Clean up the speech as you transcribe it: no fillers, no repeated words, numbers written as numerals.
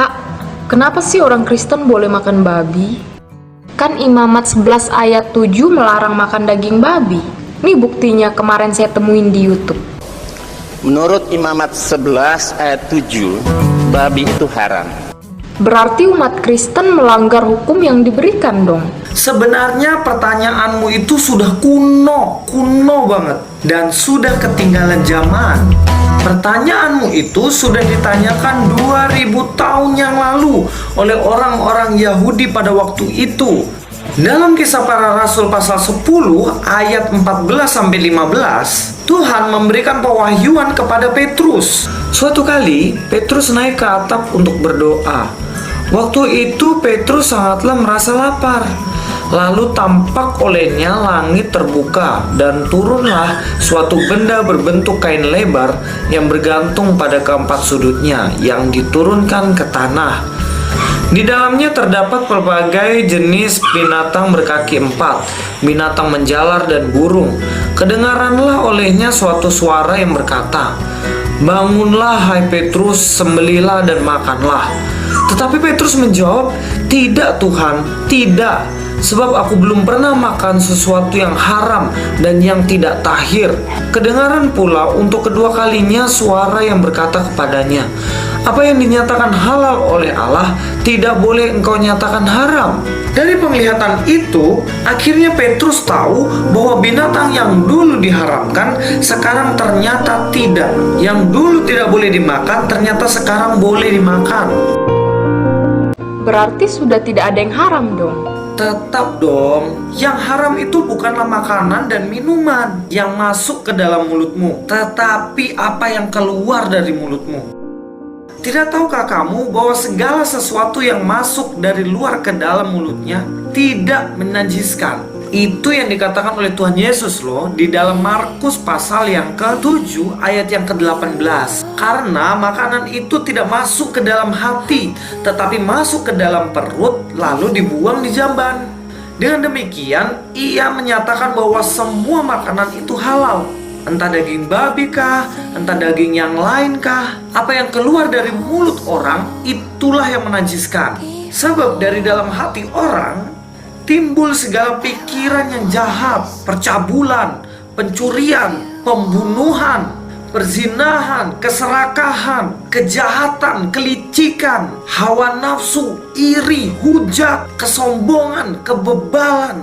Kak, kenapa sih orang Kristen boleh makan babi? Kan Imamat 11 ayat 7 melarang makan daging babi. Nih buktinya kemarin saya temuin di YouTube. Menurut Imamat 11 ayat 7, babi itu haram. Berarti umat Kristen melanggar hukum yang diberikan dong. Sebenarnya pertanyaanmu itu sudah kuno banget dan sudah ketinggalan zaman. Pertanyaanmu itu sudah ditanyakan 2000 tahun yang lalu oleh orang-orang Yahudi pada waktu itu. Dalam Kisah Para Rasul pasal 10 ayat 14-15, Tuhan memberikan pewahyuan kepada Petrus. Suatu kali Petrus naik ke atap untuk berdoa. Waktu itu Petrus sangatlah merasa lapar. Lalu tampak olehnya langit terbuka dan turunlah suatu benda berbentuk kain lebar yang bergantung pada keempat sudutnya yang diturunkan ke tanah. Di dalamnya terdapat berbagai jenis binatang berkaki empat, binatang menjalar dan burung. Kedengaranlah olehnya suatu suara yang berkata, "Bangunlah hai Petrus, sembelihlah dan makanlah." Tetapi Petrus menjawab, "Tidak Tuhan, tidak. Sebab aku belum pernah makan sesuatu yang haram dan yang tidak tahir." Kedengaran pula untuk kedua kalinya suara yang berkata kepadanya, "Apa yang dinyatakan halal oleh Allah, tidak boleh engkau nyatakan haram." Dari penglihatan itu, akhirnya Petrus tahu bahwa binatang yang dulu diharamkan, sekarang ternyata tidak. Yang dulu tidak boleh dimakan, ternyata sekarang boleh dimakan. Berarti sudah tidak ada yang haram dong. Tetap dong, yang haram itu bukanlah makanan dan minuman yang masuk ke dalam mulutmu, tetapi apa yang keluar dari mulutmu. Tidak tahukah kamu bahwa segala sesuatu yang masuk dari luar ke dalam mulutnya tidak menajiskan? Itu yang dikatakan oleh Tuhan Yesus loh di dalam Markus pasal yang ke-7 ayat yang ke-18. Karena makanan itu tidak masuk ke dalam hati, tetapi masuk ke dalam perut lalu dibuang di jamban. Dengan demikian, ia menyatakan bahwa semua makanan itu halal. Entah daging babi kah, entah daging yang lain kah, apa yang keluar dari mulut orang itulah yang menajiskan. Sebab dari dalam hati orang timbul segala pikiran yang jahat, percabulan, pencurian, pembunuhan, perzinahan, keserakahan, kejahatan, kelicikan, hawa nafsu, iri, hujat, kesombongan, kebebalan,